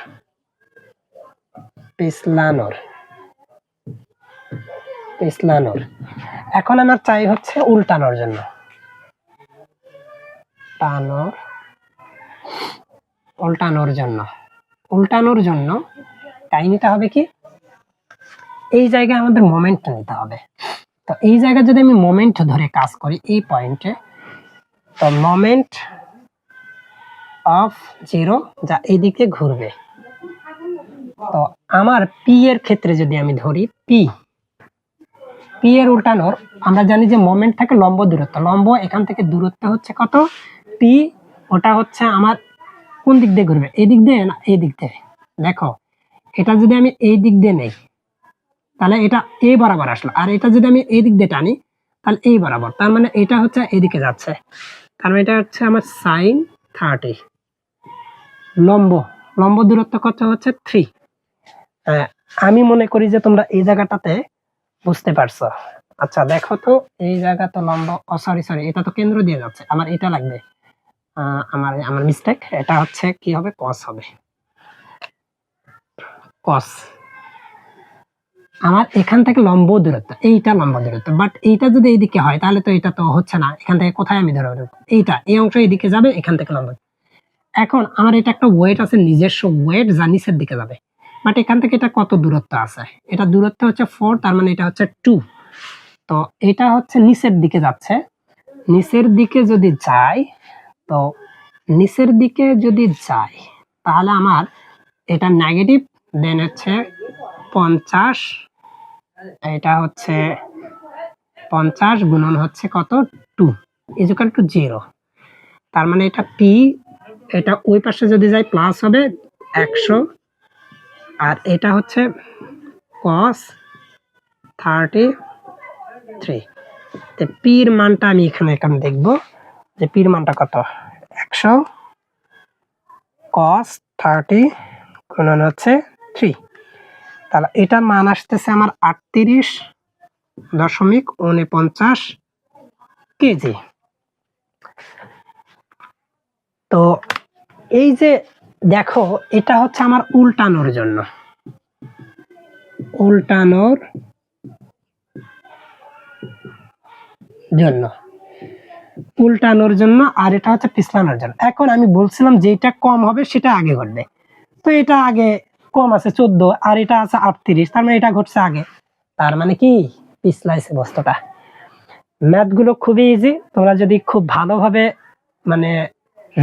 এখন আমার চাই হচ্ছে উল্টানোর জন্য, উল্টানোর জন্য তাই নিতে হবে কি, এই জায়গায় আমাদের মোমেন্ট নিতে হবে। তো এই জায়গায় যদি আমি মোমেন্ট ধরে কাজ করি এই পয়েন্টে, তো মোমেন্ট অফ 0 যা এইদিকে ঘুরবে। তো আমার পি এর ক্ষেত্রে যদি আমি ধরি পি এর উল্টানোর, আমরা জানি যে মোমেন্ট থাকে লম্ব দূরত্ব, লম্ব এখান থেকে দূরত্ব হচ্ছে কত পি, ওটা হচ্ছে আমার কোন দিক দিয়ে ঘুরবে, এই দিক দিয়ে না এই দিক দিয়ে। দেখো এটা যদি আমি এই দিক দিয়ে নেই তাহলে এটা এই বরাবর আসলো, আর এটা যদি আমি এই দিক দিয়ে টানি তাহলে এই বরাবর, তার মানে এটা হচ্ছে এদিকে যাচ্ছে, তার মানে এটা হচ্ছে আমার sin 30। লম্ব দূরত্ব কত হচ্ছে 3। আমি মনে করি যে তোমরা এই জায়গাটাতে বুঝতে পারছো। আচ্ছা দেখো তো, এই জায়গা তো লম্ব, সরি এটা তো কেন্দ্র দিয়ে যাচ্ছে, আমার এটা লাগবে, আমার মিস্টেক, এটা হচ্ছে কি হবে cos হবে, cos। আমার এখান থেকে লম্ব দূরত্ব, এইটা লম্ব দূরত্ব, বাট এইটা যদি এইদিকে হয় তাহলে তো এটা তো হচ্ছে না, এখান থেকে কোথায় আমি ধরে এইটা, এই অংশ এইদিকে যাবে, এখান থেকে লম্ব। এখন আমার এটা একটা ওয়েট আছে, নিজস্ব ওয়েট যা নিচের দিকে যাবে, বাট এখান থেকে এটা কত দূরত্ব আছে, এটা দূরত্ব হচ্ছে 4, তার মানে এটা হচ্ছে 2। তো এটা হচ্ছে নিচের দিকে যাচ্ছে, নিচের দিকে যদি যাই, তো নিচের দিকে যদি যাই তাহলে আমার এটা নেগেটিভ, দেন হচ্ছে 50, এটা হচ্ছে 50 গুণন হচ্ছে কত 2 ইকুয়াল টু 0। তার মানে এটা পি, এটা ওই পাশে যদি যাই প্লাস হবে 100, আর এটা হচ্ছে cos 33। তো পির মানটা আমি এখানে দেখব যে পির মানটা কত, 100 cos 30 গুণন হচ্ছে 3, তাহলে এটার মান আসতেছে আমার 38.49 কেজি। তো এই যে দেখো, এটা হচ্ছে আমার উল্টানোর জন্য, উল্টানোর জন্য, আর এটা হচ্ছে পিছলানোর জন্য। এখন আমি বলছিলাম যেটা কম হবে সেটা আগে ঘটবে, তো এটা আগে কম আছে 14, আর এটা আছে 38, তার মানে এটা ঘটছে আগে, তার মানে কি পিছলাইছে বস্তুটা। ম্যাথ গুলো খুবই ইজি, তোমরা যদি খুব ভালোভাবে মানে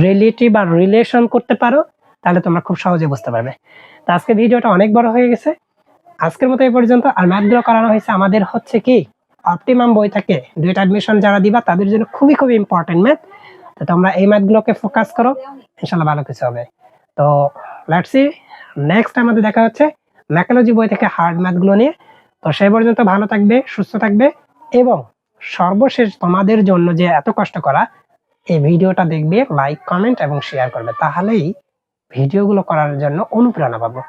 রিলেটিভ বা রিলেশন করতে পারো তাহলে তোমরা খুব সহজে বুঝতে পারবে। তো আজকে ভিডিওটা অনেক বড় হয়ে গেছে, আজকের মতো এই পর্যন্ত। আর ম্যাথগুলো করানো হয়েছে আমাদের হচ্ছে কি অপটিমাম বই থেকে, ডুয়েট অ্যাডমিশন যারা দিবা তাদের জন্য খুবই ইম্পর্টেন্ট ম্যাথ। তো তোমরা এই ম্যাথগুলোকে ফোকাস করো, ইনশাআল্লাহ ভালো কিছু হবে। তো লেটস সি, নেক্সট আমাদের দেখা হচ্ছে ম্যাথোলজি বই থেকে হার্ড ম্যাথগুলো নিয়ে। তো সেই পর্যন্ত ভালো থাকবে, সুস্থ থাকবে, এবং সর্বশেষ তোমাদের জন্য যে এত কষ্ট করা, এই ভিডিওটা দেখবে, লাইক কমেন্ট এবং শেয়ার করবে, তাহলেই ভিডিওগুলো করার জন্য অনুপ্রেরণা পাবো।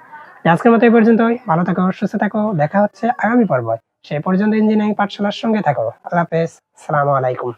আজকের মতো এই পর্যন্তই, ভালো থাকো, সুস্থ থাকো, দেখা হচ্ছে আগামী পর্ব। সেই পর্যন্ত ইঞ্জিনিয়ারিং পাঠশালার সঙ্গে থাকো। আল্লাহ হাফেজ, আসসালামু আলাইকুম।